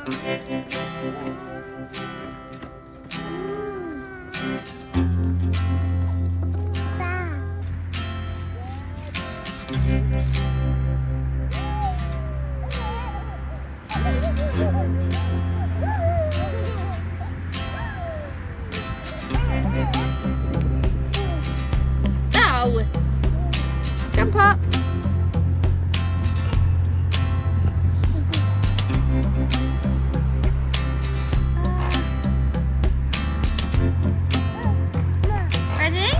Go! Jump up! Ready?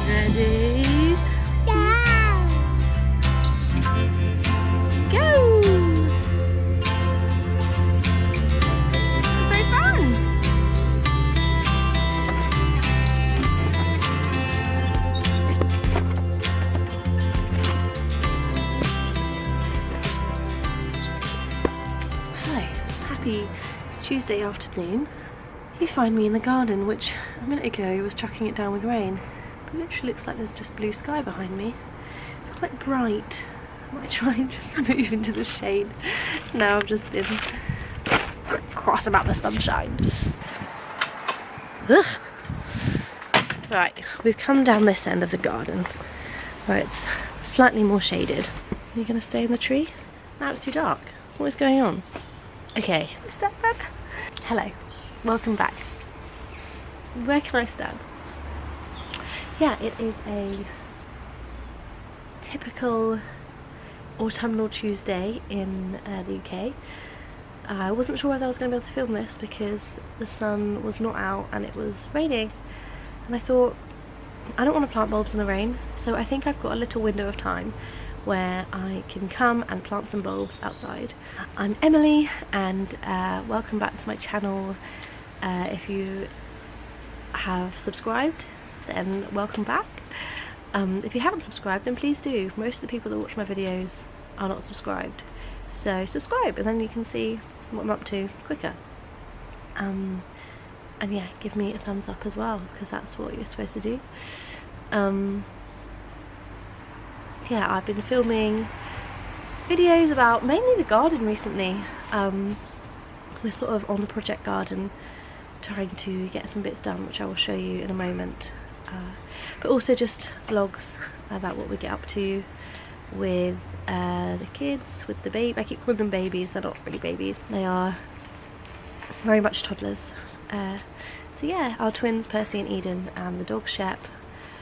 Ready? Go! So fun! Hello, happy Tuesday afternoon. You find me in the garden, which a minute ago was chucking it down with rain. It literally looks like there's just blue sky behind me. It's quite bright. I might try and just move into the shade. Now I've just been cross about the sunshine. Ugh. Right, we've come down this end of the garden where it's slightly more shaded. Are you going to stay in the tree? Now it's too dark. What is going on? Okay, step back. Hello, welcome back. Where can I stand? Yeah, it is a typical autumnal Tuesday in the UK. I wasn't sure whether I was going to be able to film this because the sun was not out and it was raining, and I thought I don't want to plant bulbs in the rain, so I think I've got a little window of time where I can come and plant some bulbs outside. I'm Emily, and welcome back to my channel. If you have subscribed, then welcome back. If you haven't subscribed, then please do. Most of the people that watch my videos are not subscribed, so subscribe and then you can see what I'm up to quicker. And yeah, give me a thumbs up as well, because that's what you're supposed to do. Yeah, I've been filming videos about mainly the garden recently. We're sort of on the project garden, trying to get some bits done, which I will show you in a moment. But also just vlogs about what we get up to with the kids, with the baby. I keep calling them babies, they're not really babies. They are very much toddlers. So yeah, our twins Percy and Eden, and the dog Shep.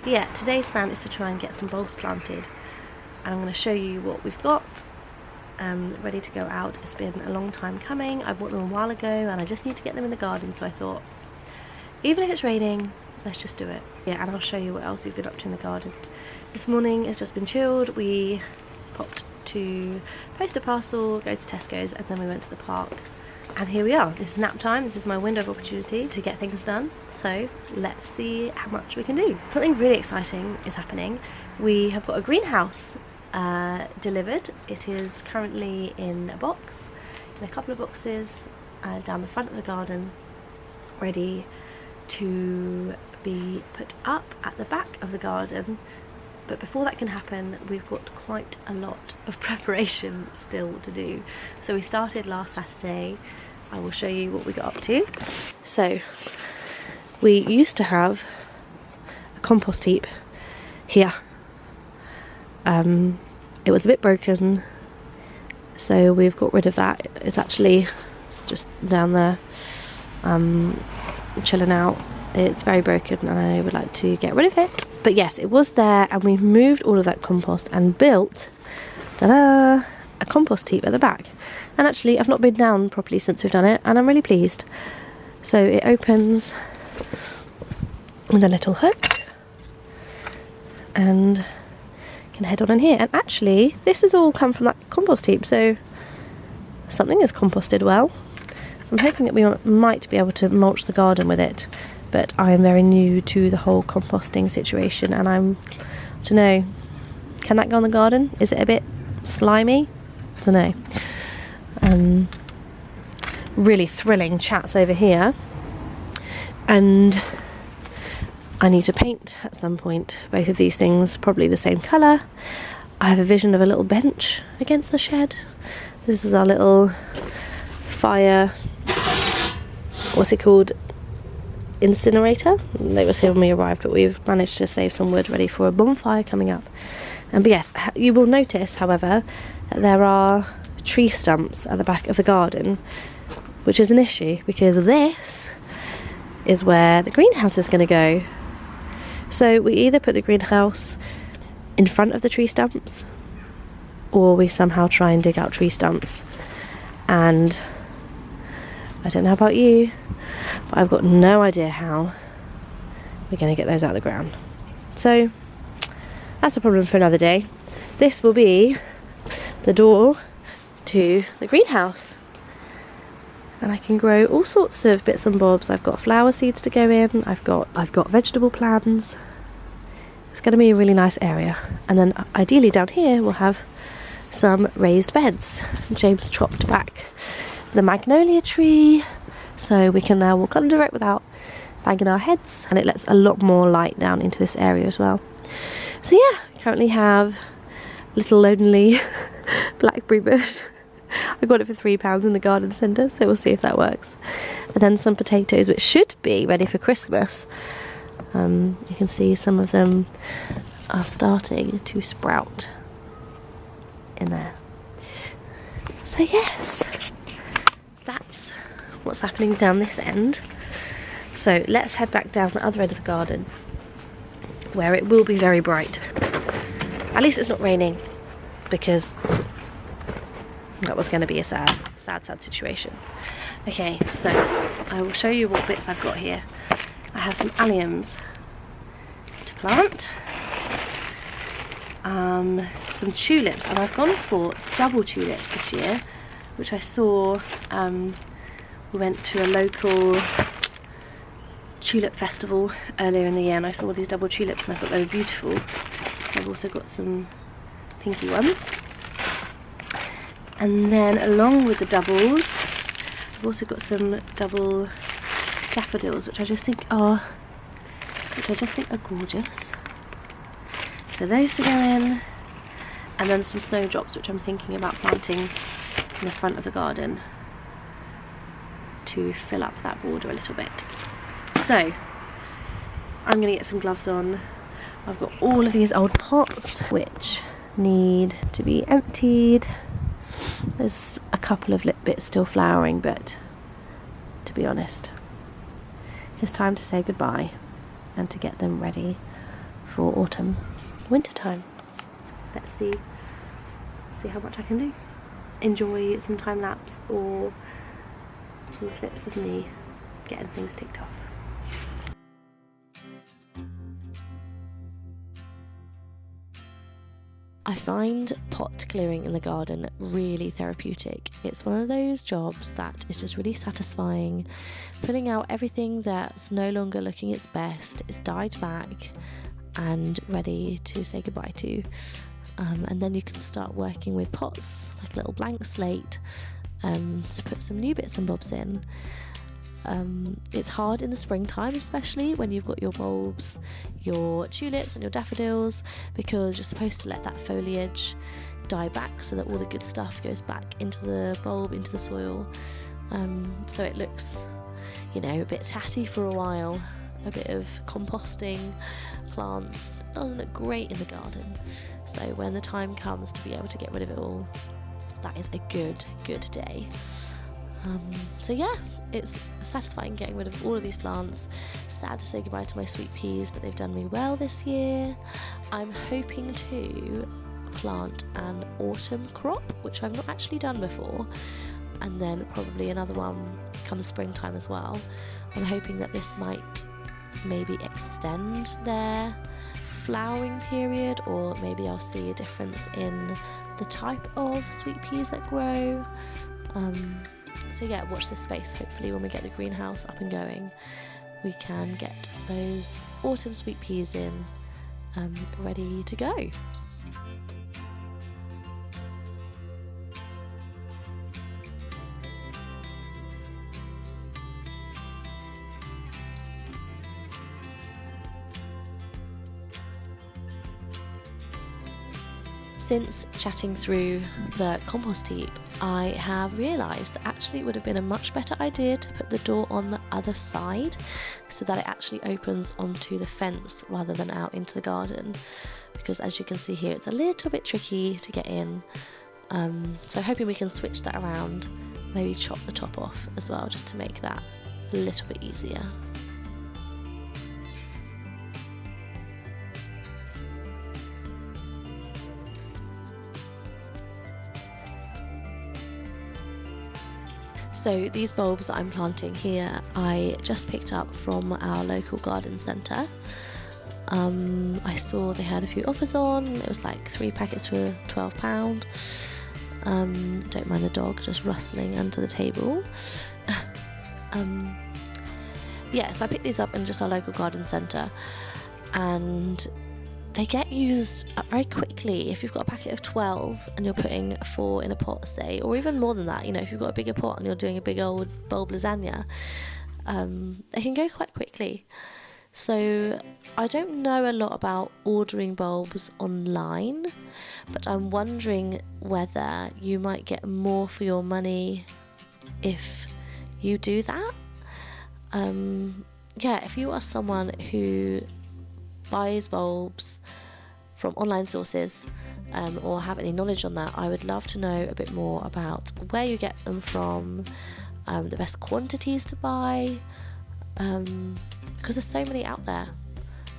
But yeah, today's plan is to try and get some bulbs planted, and I'm going to show you what we've got ready to go out. It's been a long time coming. I bought them a while ago and I just need to get them in the garden, so I thought even if it's raining, let's just do it. Yeah, and I'll show you what else we've been up to in the garden. This morning has just been chilled. We popped to post a parcel, go to Tesco's, and then we went to the park. And here we are. This is nap time. This is my window of opportunity to get things done. So let's see how much we can do. Something really exciting is happening. We have got a greenhouse delivered. It is currently in a box, in a couple of boxes down the front of the garden, ready to be put up at the back of the garden. But before that can happen, we've got quite a lot of preparation still to do. So we started last Saturday. I will show you what we got up to. So we used to have a compost heap here. It was a bit broken, so we've got rid of that. It's just down there. chilling out. It's very broken and I would like to get rid of it. But yes, it was there, and we've moved all of that compost and built, ta-da, a compost heap at the back. And actually I've not been down properly since we've done it, and I'm really pleased. So it opens with a little hook and can head on in here. And actually this has all come from that compost heap, so something is composted well. So I'm hoping that we might be able to mulch the garden with it, but I am very new to the whole composting situation, and I don't know, can that go on the garden? Is it a bit slimy? I don't know. Really thrilling chats over here, and I need to paint at some point both of these things probably the same colour. I have a vision of a little bench against the shed. This is our little fire, what's it called, incinerator. It was here when we arrived, but we've managed to save some wood ready for a bonfire coming up. But yes, you will notice, however, that there are tree stumps at the back of the garden, which is an issue because this is where the greenhouse is going to go. So we either put the greenhouse in front of the tree stumps, or we somehow try and dig out tree stumps. And I don't know about you, but I've got no idea how we're going to get those out of the ground. So that's a problem for another day. This will be the door to the greenhouse, and I can grow all sorts of bits and bobs. I've got flower seeds to go in, I've got vegetable plants. It's going to be a really nice area. And then ideally down here we'll have some raised beds. James chopped back the magnolia tree, so we can now walk under it without banging our heads, and it lets a lot more light down into this area as well. So yeah, currently have a little lonely blackberry bush. I got it for £3 in the garden centre, so we'll see if that works. And then some potatoes, which should be ready for Christmas. You can see some of them are starting to sprout in there. So yes, that's what's happening down this end. So let's head back down the other end of the garden, where it will be very bright. At least it's not raining, because that was going to be a sad situation. Okay, so I will show you what bits I've got here. I have some alliums to plant, some tulips, and I've gone for double tulips this year, which I saw. We went to a local tulip festival earlier in the year, and I saw all these double tulips and I thought they were beautiful. So I've also got some pinky ones. And then along with the doubles, I've also got some double daffodils, which I just think are gorgeous. So those to go in, and then some snowdrops, which I'm thinking about planting in the front of the garden to fill up that border a little bit. So I'm gonna get some gloves on. I've got all of these old pots which need to be emptied. There's a couple of bits still flowering, but to be honest, it's time to say goodbye and to get them ready for autumn, winter time. Let's see how much I can do. Enjoy some time lapse or some clips of me getting things ticked off. I find pot clearing in the garden really therapeutic. It's one of those jobs that is just really satisfying. Pulling out everything that's no longer looking its best, it's died back and ready to say goodbye to. And then you can start working with pots, like a little blank slate, to put some new bits and bobs in. It's hard in the springtime, especially when you've got your bulbs, your tulips and your daffodils, because you're supposed to let that foliage die back so that all the good stuff goes back into the bulb, into the soil. So it looks, a bit tatty for a while. A bit of composting plants doesn't look great in the garden. So when the time comes to be able to get rid of it all, that is a good day. So yeah, it's satisfying getting rid of all of these plants. Sad to say goodbye to my sweet peas, but they've done me well this year. I'm hoping to plant an autumn crop, which I've not actually done before, and then probably another one come springtime as well. I'm hoping that this might maybe extend their flowering period, or maybe I'll see a difference in the type of sweet peas that grow. So yeah, watch this space. Hopefully when we get the greenhouse up and going, we can get those autumn sweet peas in, ready to go. Since chatting through the compost heap, I have realised that actually it would have been a much better idea to put the door on the other side so that it actually opens onto the fence rather than out into the garden, because as you can see here, it's a little bit tricky to get in. So hoping we can switch that around, maybe chop the top off as well, just to make that a little bit easier. So these bulbs that I'm planting here, I just picked up from our local garden centre. I saw they had a few offers on. It was like 3 packets for £12. Don't mind the dog just rustling under the table. Yeah, so I picked these up in just our local garden centre, and they get used up very quickly. If you've got a packet of 12 and you're putting 4 in a pot, say, or even more than that, you know, if you've got a bigger pot and you're doing a big old bulb lasagna, they can go quite quickly. So I don't know a lot about ordering bulbs online, but I'm wondering whether you might get more for your money if you do that. Yeah, if you are someone who buys bulbs from online sources, or have any knowledge on that, I would love to know a bit more about where you get them from, the best quantities to buy, because there's so many out there.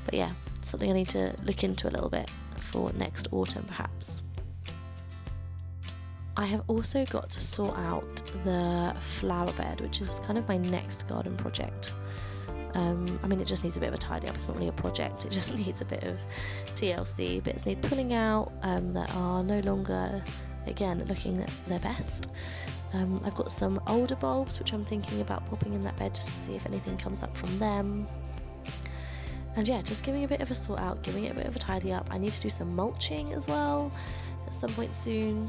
But yeah, it's something I need to look into a little bit for next autumn perhaps. I have also got to sort out the flower bed, which is kind of my next garden project. I mean, it just needs a bit of a tidy up. It's not really a project, it just needs a bit of TLC. Bits need pulling out that are no longer, again, looking their best. I've got some older bulbs which I'm thinking about popping in that bed just to see if anything comes up from them. And yeah, just giving a bit of a sort out, giving it a bit of a tidy up. I need to do some mulching as well at some point soon.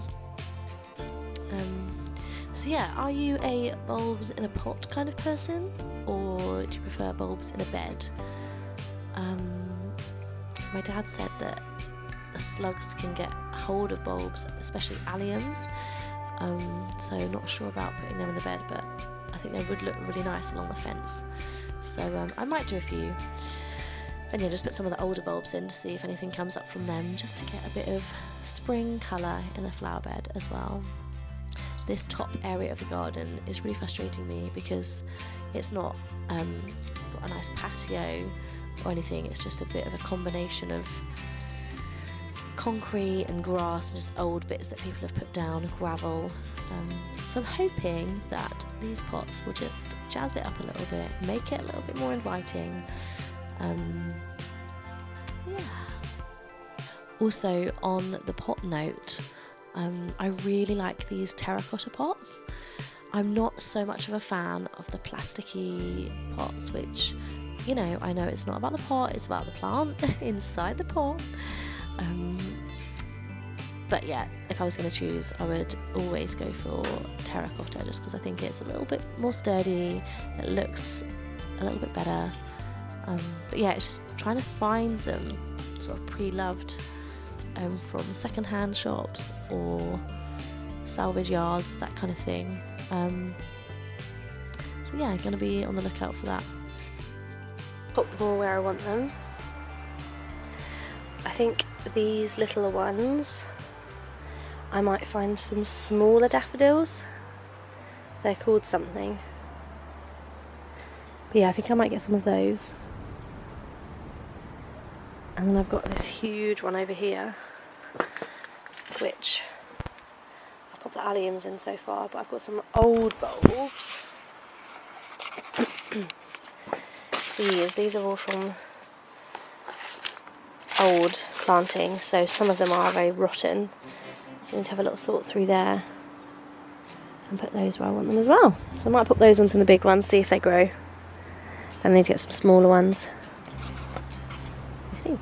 So yeah, are you a bulbs in a pot kind of person, or do you prefer bulbs in a bed? My dad said that slugs can get hold of bulbs, especially alliums, so not sure about putting them in the bed, but I think they would look really nice along the fence. So I might do a few, and yeah, just put some of the older bulbs in to see if anything comes up from them, just to get a bit of spring colour in the flower bed as well. This top area of the garden is really frustrating me because it's not got a nice patio or anything. It's just a bit of a combination of concrete and grass and just old bits that people have put down, gravel. So I'm hoping that these pots will just jazz it up a little bit, make it a little bit more inviting. Yeah. Also, on the pot note, I really like these terracotta pots. I'm not so much of a fan of the plasticky pots, which, you know, I know it's not about the pot, it's about the plant inside the pot. But yeah, if I was going to choose, I would always go for terracotta, just because I think it's a little bit more sturdy, it looks a little bit better. But yeah, it's just trying to find them sort of pre-loved from second-hand shops or salvage yards, that kind of thing. So yeah, I'm going to be on the lookout for that. Pop them all where I want them. I think these littler ones, I might find some smaller daffodils They're called something. But yeah, I think I might get some of those. And then I've got this huge one over here, which I've put the alliums in so far, but I've got some old bulbs. These are all from old planting, so some of them are very rotten. So I need to have a little sort through there and put those where I want them as well. So I might put those ones in the big ones, see if they grow. And I need to get some smaller ones. We'll see.